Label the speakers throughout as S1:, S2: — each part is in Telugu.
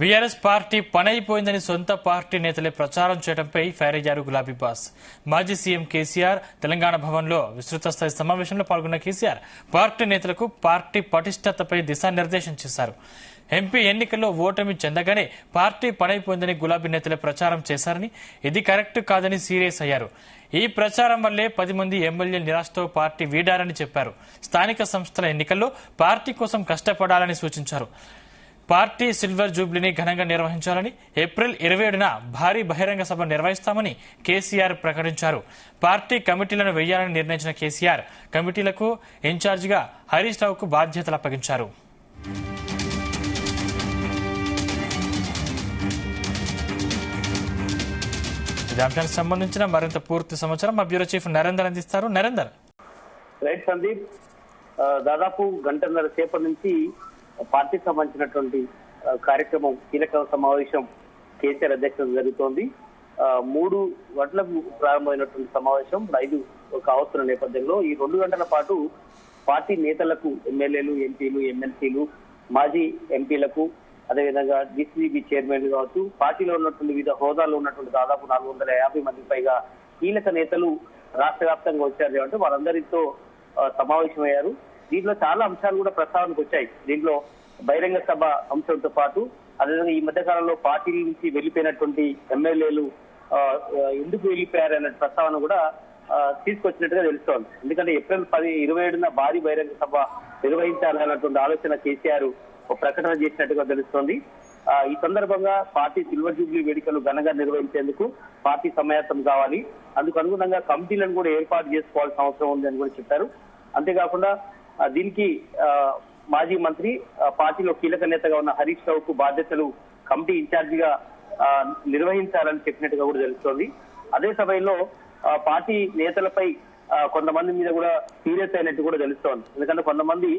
S1: బీఆర్ఎస్ పార్టీ పనైపోయిందని సొంత పార్టీ నేతలే ప్రచారం చేయడంపై ఫైర్ అయ్యారు గులాబీ బాస్. మాజీ సీఎం కేసీఆర్ తెలంగాణ భవన్లో విస్తృత స్థాయి సమావేశంలో పాల్గొన్న కేసీఆర్ పార్టీ నేతలకు పార్టీ పటిష్టతపై దిశానిర్దేశం చేశారు. ఎంపీ ఎన్నికల్లో ఓటమి చెందగానే పార్టీ పనైపోయిందని గులాబీ నేతలే ప్రచారం చేశారని, ఇది కరెక్ట్ కాదని సీరియస్ అయ్యారు. ఈ ప్రచారం వల్లే 10 మంది ఎమ్మెల్యేలు నిరాశతో పార్టీ వీడారని చెప్పారు. స్థానిక సంస్థల ఎన్నికల్లో పార్టీ కోసం కష్టపడాలని సూచించారు. పార్టీ సిల్వర్ జూబ్లీని ఘనంగా నిర్వహించాలని, ఏప్రిల్ 27న భారీ బహిరంగ సభ నిర్వహిస్తామని కేసీఆర్ ప్రకటించారు. పార్టీ కమిటీలను వేయాలని నిర్ణయించిన కేసీఆర్ కమిటీలకు ఇన్ఛార్జిగా హరీష్ రావుకు బాధ్యతలు అప్పగించారు. ఈ అంశానికి సంబంధించిన మరింత పూర్తి సమాచారం మా బ్యూరో చీఫ్ నరేందర్ అందిస్తారు. నరేందర్.
S2: రైట్ సందీప్, దాదాపు గంటన్నర సేపటి నుంచి పార్టీకి సంబంధించినటువంటి కార్యక్రమం కీలక సమావేశం కేసీఆర్ అధ్యక్షతన జరుగుతోంది. 3 గంటలకు ప్రారంభమైనటువంటి సమావేశం 5 కావస్తున్న నేపథ్యంలో ఈ 2 గంటల పాటు పార్టీ నేతలకు, ఎమ్మెల్యేలు, ఎంపీలు, ఎమ్మెల్సీలు, మాజీ ఎంపీలకు, అదేవిధంగా డీసీబీ చైర్మన్ కావచ్చు, పార్టీలో ఉన్నటువంటి వివిధ హోదాల్లో ఉన్నటువంటి దాదాపు 450 మందికి పైగా కీలక నేతలు రాష్ట్ర వ్యాప్తంగా వచ్చారు. అంటే వాళ్ళందరితో సమావేశమయ్యారు. దీంట్లో చాలా అంశాలు కూడా ప్రస్తావనకు వచ్చాయి. దీంట్లో బహిరంగ సభ అంశంతో పాటు అదేవిధంగా ఈ మధ్య కాలంలో పార్టీ నుంచి వెళ్లిపోయినటువంటి ఎమ్మెల్యేలు ఎందుకు వెళ్లిపోయారనే ప్రస్తావన కూడా తీసుకొచ్చినట్టుగా తెలుస్తోంది. ఎందుకంటే ఏప్రిల్ 27న భారీ బహిరంగ సభ నిర్వహించాలన్నటువంటి ఆలోచన కేసీఆర్ ఒక ప్రకటన చేసినట్టుగా తెలుస్తోంది. ఈ సందర్భంగా పార్టీ సిల్వర్ జూబ్లీ వేడుకలు ఘనంగా నిర్వహించేందుకు పార్టీ సమాయత్తం కావాలి, అందుకు అనుగుణంగా కమిటీలను కూడా ఏర్పాటు చేసుకోవాల్సిన అవసరం ఉంది అని కూడా చెప్పారు. అంతేకాకుండా దీనికి మాజీ మంత్రి, పార్టీలో కీలక నేతగా ఉన్న హరీష్ రావుకు బాధ్యతలు కమిటీ ఇన్ఛార్జిగా నిర్వహించాలని చెప్పినట్టుగా కూడా తెలుస్తోంది. అదే సమయంలో పార్టీ నేతలపై కొంతమంది మీద కూడా సీరియస్ అయినట్టు కూడా తెలుస్తోంది. ఎందుకంటే కొంతమంది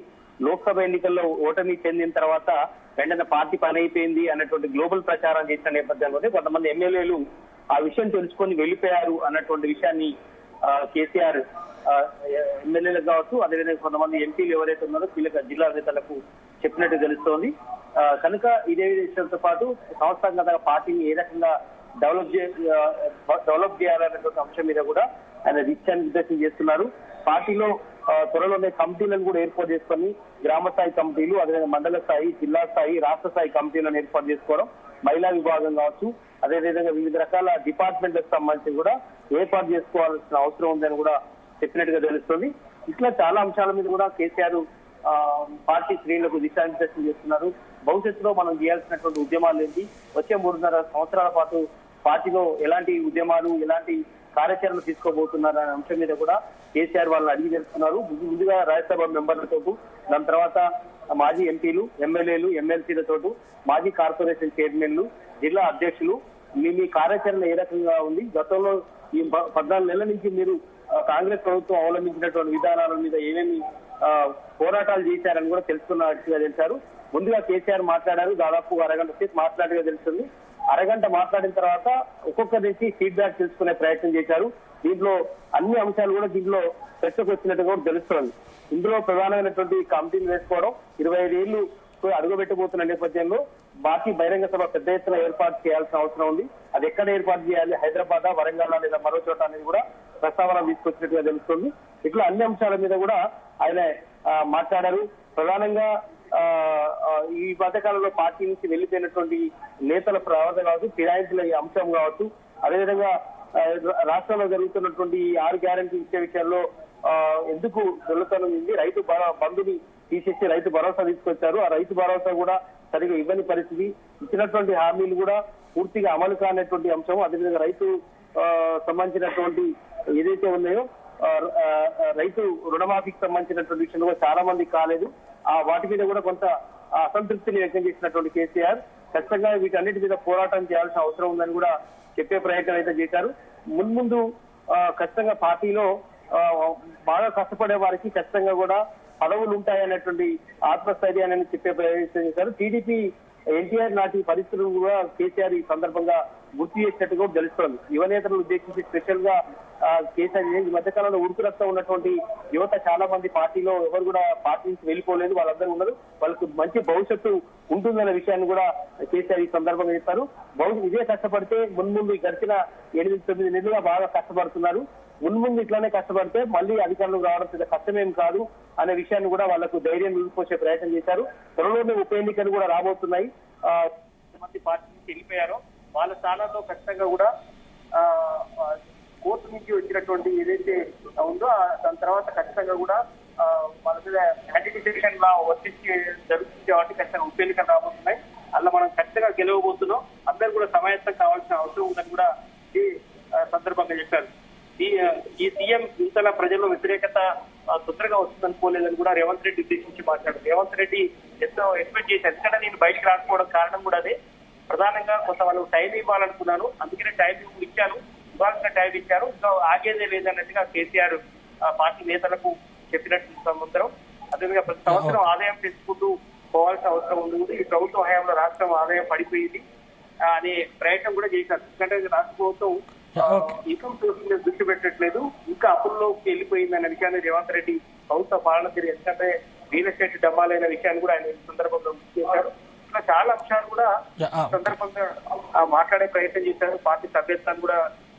S2: లోక్సభ ఎన్నికల్లో ఓటమి చెందిన తర్వాత వెంటనే పార్టీ పని అయిపోయింది అన్నటువంటి గ్లోబల్ ప్రచారం చేసిన నేపథ్యంలోనే కొంతమంది ఎమ్మెల్యేలు ఆ విషయం తెలుసుకొని వెళ్లిపోయారు అన్నటువంటి విషయాన్ని కేసీఆర్ ఎమ్మెల్యేలకు కావచ్చు, అదేవిధంగా కొంతమంది ఎంపీలు ఎవరైతే ఉన్నారో కీలక జిల్లా నేతలకు చెప్పినట్టు తెలుస్తోంది. కనుక ఇదే విషయంతో పాటు సంస్థాగతంగా పార్టీని ఏ రకంగా డెవలప్ చేయాలనేటువంటి అంశం మీద కూడా ఆయన దిశానిర్దేశం చేస్తున్నారు. పార్టీలో త్వరలోనే కమిటీలను కూడా ఏర్పాటు చేసుకొని గ్రామ స్థాయి కమిటీలు, అదేవిధంగా మండల స్థాయి, జిల్లా స్థాయి, రాష్ట్ర స్థాయి కమిటీలను ఏర్పాటు చేసుకోవడం, మహిళా విభాగం కావచ్చు, అదేవిధంగా వివిధ రకాల డిపార్ట్మెంట్లకు సంబంధించి కూడా ఏర్పాటు చేసుకోవాల్సిన అవసరం ఉందని కూడా చెప్పినట్టుగా తెలుస్తుంది. ఇట్లా చాలా అంశాల మీద కూడా కేసీఆర్ పార్టీ శ్రేణులకు దిశానిర్దేశం చేస్తున్నారు. భవిష్యత్తులో మనం చేయాల్సినటువంటి ఉద్యమాలు ఏంటి, వచ్చే 3.5 సంవత్సరాల పాటు పార్టీలో ఎలాంటి ఉద్యమాలు, ఎలాంటి కార్యాచరణ తీసుకోబోతున్నారు అనే అంశం మీద కూడా కేసీఆర్ వాళ్ళని అడిగి తెలుస్తున్నారు. ముందుగా రాజ్యసభ మెంబర్లతో, దాని తర్వాత మాజీ ఎంపీలు, ఎమ్మెల్యేలు, ఎమ్మెల్సీలతో, మాజీ కార్పొరేషన్ చైర్మన్లు, జిల్లా అధ్యక్షులు, మీ కార్యాచరణ ఏ రకంగా ఉంది, గతంలో ఈ 14 నెలల నుంచి మీరు కాంగ్రెస్ ప్రభుత్వం అవలంబించినటువంటి విధానాల మీద ఏమేమి పోరాటాలు చేశారని కూడా తెలుసుకున్నట్టుగా తెలిసారు. ముందుగా కేసీఆర్ మాట్లాడారు, దాదాపు అరగంట సేపు మాట్లాడిగా తెలుస్తుంది. అరగంట మాట్లాడిన తర్వాత ఒక్కొక్క నుంచి ఫీడ్బ్యాక్ తెలుసుకునే ప్రయత్నం చేశారు. దీంట్లో అన్ని అంశాలు కూడా దీంట్లో చర్చకు వచ్చినట్టుగా కూడా తెలుస్తోంది. ఇందులో ప్రధానమైనటువంటి కమిటీలు వేసుకోవడం, 25 ఏళ్లు అడుగుపెట్టబోతున్న నేపథ్యంలో పార్టీ బహిరంగ సభ పెద్ద ఎత్తున ఏర్పాటు చేయాల్సిన అవసరం ఉంది. అది ఎక్కడ ఏర్పాటు చేయాలి, హైదరాబాద్, వరంగల్ లేదా మరో చోట అనేది కూడా ప్రస్తావన తీసుకొచ్చినట్టుగా తెలుస్తుంది. ఇట్లా అన్ని అంశాల మీద కూడా ఆయన మాట్లాడారు. ప్రధానంగా ఈ మధ్యకాలంలో పార్టీ నుంచి వెళ్లిపోయినటువంటి నేతల ప్రవర్తన కావచ్చు, ఫిరాయింపుల అంశం కావచ్చు, అదేవిధంగా రాష్ట్రంలో జరుగుతున్నటువంటి 6 గ్యారెంటీ ఇచ్చే విషయాల్లో ఎందుకు దొంగతనం ఉంది, రైతు బంధుని తీసేసి రైతు భరోసా తీసుకొచ్చారు, ఆ రైతు భరోసా కూడా సరిగా ఇవ్వని పరిస్థితి, ఇచ్చినటువంటి హామీలు కూడా పూర్తిగా అమలు కానటువంటి అంశం, అదేవిధంగా రైతు సంబంధించినటువంటి ఏదైతే ఉన్నాయో రైతు రుణమాఫీకి సంబంధించినటువంటి విషయంలో చాలా మంది కాలేదు, వాటి మీద కూడా కొంత అసంతృప్తిని వ్యక్తం చేసినటువంటి కేసీఆర్ ఖచ్చితంగా వీటన్నిటి మీద పోరాటం చేయాల్సిన అవసరం ఉందని కూడా చెప్పే ప్రయత్నం అయితే చేశారు. మున్ముందు ఖచ్చితంగా పార్టీలో బాగా కష్టపడే వారికి ఖచ్చితంగా కూడా పదవులు ఉంటాయనేటువంటి ఆత్మస్థైర్యాన్ని చెప్పే ప్రయత్నం చేశారు. టీడీపీ ఎన్టీఆర్ నాటి పరిస్థితులు కూడా కేసీఆర్ ఈ సందర్భంగా గుర్తు చేసినట్టు కూడా తెలుస్తోంది. యువనేతలను ఉద్దేశించి స్పెషల్ గా కేసీఆర్ ఈ మధ్యకాలంలో ఉడుకు రక్తం ఉన్నటువంటి యువత చాలా మంది పార్టీలో ఎవరు కూడా పార్టీ నుంచి వెళ్ళిపోలేదు, వాళ్ళందరూ ఉన్నారు, వాళ్ళకు మంచి భవిష్యత్తు ఉంటుందన్న విషయాన్ని కూడా కేసీఆర్ ఈ సందర్భంగా చెప్పారు. ఇదే కష్టపడితే మున్ముందు గడిచిన 8-9 నెలలుగా బాగా కష్టపడుతున్నారు, మున్ముందు ఇట్లానే కష్టపడితే మళ్ళీ అధికారంలోకి రావడం పెద్ద కష్టమేం కాదు అనే విషయాన్ని కూడా వాళ్ళకు ధైర్యం నిలిపోసే ప్రయత్నం చేశారు. త్వరలోనే ఉప ఎన్నికలు కూడా రాబోతున్నాయి. మంది పార్టీ నుంచి వెళ్ళిపోయారో వాళ్ళ స్థానాల్లో ఖచ్చితంగా కూడా కోర్టు నుంచి వచ్చినటువంటి ఏదైతే ఉందో దాని తర్వాత ఖచ్చితంగా కూడా వాళ్ళ మీద యాంటిసిపేషన్ లా వర్తించి జరుగుతుంది కాబట్టి ఖచ్చితంగా ఉప ఎన్నికలు రాబోతున్నాయి. అలా మనం ఖచ్చితంగా గెలవబోతున్నాం, అందరూ కూడా సమాయత్తం కావాల్సిన అవసరం ఉందని కూడా ఈ సందర్భంగా చెప్పారు. ఈ సీఎం ఇంతలా ప్రజల్లో వ్యతిరేకత తొందరగా వస్తుందనుకోలేదని కూడా రేవంత్ రెడ్డి ఉద్దేశించి మాట్లాడారు. రేవంత్ రెడ్డి ఎంతో ఎక్స్పెక్ట్ చేశారు, ఎందుకంటే నేను బయటకు రాకపోవడం కారణం కూడా అదే. ప్రధానంగా కొంత వాళ్ళకు టైం ఇవ్వాలనుకున్నాను, అందుకనే టైం ఇచ్చాను, ఇవ్వాల్సిన టైం ఇచ్చారు, ఇంకా ఆగేదే లేదన్నట్టుగా కేసీఆర్ పార్టీ నేతలకు చెప్పినట్టు సంవత్సరం. అదేవిధంగా ప్రతి సంవత్సరం ఆదాయం పెంచుకుంటూ పోవాల్సిన అవసరం ఉంది. ఈ ప్రభుత్వ హయాంలో రాష్ట్రం ఆదాయం పడిపోయింది అనే ప్రయత్నం కూడా చేశారు. ఎందుకంటే రాష్ట్ర ప్రభుత్వం ఇన్కమ్ సోర్స్ మీద దృష్టి పెట్టట్లేదు, ఇంకా అప్పుల్లోకి వెళ్ళిపోయింది అనే విషయాన్ని రేవంత్ రెడ్డి ప్రభుత్వ పాలన తీరు, ఎందుకంటే రియల్ ఎస్టేట్ డబ్బాలైన విషయాన్ని కూడా ఆయన సందర్భంలో గుర్తు చేశారు. ఇంకా చాలా అంశాలు కూడా సందర్భంగా మాట్లాడే ప్రయత్నం చేశారు. పార్టీ సభ్యత్వాన్ని కూడా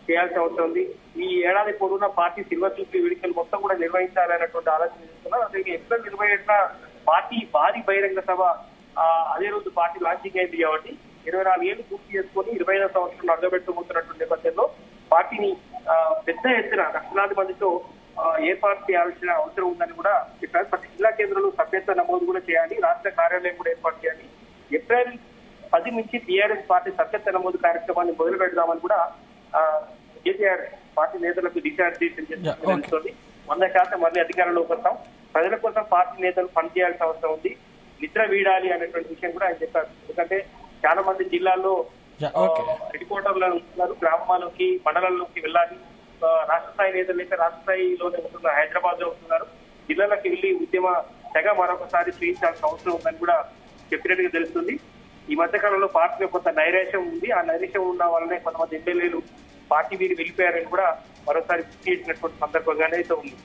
S2: చేయాల్సిన అవసరం ఉంది. ఈ ఏడాది పొడవునా పార్టీ సిల్వర్ జూబ్లీ వేడుకలు మొత్తం కూడా నిర్వహించాలనేటువంటి ఆలోచన చేస్తున్నారు. అందుకే ఏప్రిల్ 27న పార్టీ భారీ బహిరంగ సభ అదే రోజు పార్టీ లాంచింగ్ అయింది కాబట్టి 24 ఏళ్లు పూర్తి చేసుకుని 25వ సంవత్సరం అడ్డబెట్టుకుంటున్నటువంటి నేపథ్యంలో పార్టీని పెద్ద ఎత్తున లక్షలాది మందితో ఏర్పాటు చేయాల్సిన అవసరం ఉందని కూడా చెప్పారు. ప్రతి జిల్లా కేంద్రంలో సభ్యత్వ నమోదు కూడా చేయాలి, రాష్ట్ర కార్యాలయం కూడా ఏర్పాటు చేయాలి. ఏప్రిల్ 10 నుంచి టీఆర్ఎస్ పార్టీ సభ్యత్వ నమోదు కార్యక్రమాన్ని మొదలు పెడదామని కూడా కేసీఆర్ పార్టీ నేతలకు దిశానిర్దేశం చేస్తుంది. 100% మళ్ళీ అధికారంలోకి వస్తాం, ప్రజల కోసం పార్టీ నేతలు పనిచేయాల్సిన అవసరం ఉంది, నిద్ర వీడాలి అనేటువంటి విషయం కూడా ఆయన చెప్పారు. ఎందుకంటే చాలా మంది జిల్లాల్లో హెడ్ క్వార్టర్లో ఉంటున్నారు, గ్రామాల్లోకి మండలాల్లోకి వెళ్ళాలి. రాష్ట్ర స్థాయి నేతలు అయితే రాష్ట్ర స్థాయిలోనే ఉంటున్నారు, హైదరాబాద్ లో ఉంటున్నారు. జిల్లాలకు వెళ్లి ఉద్యమ తెగ మరొకసారి చేయించాల్సిన అవసరం ఉందని కూడా చెప్పినట్టుగా తెలుస్తుంది. ఈ మధ్యకాలంలో పార్టీలో కొంత నైరాశ్యం ఉంది, ఆ నైరాశ్యం ఉన్న వల్లనే కొంతమంది ఎమ్మెల్యేలు పార్టీ వీరి వెళ్ళిపోయారని కూడా మరోసారి గుర్తు చేసినటువంటి సందర్భంగానే అయితే ఉంది.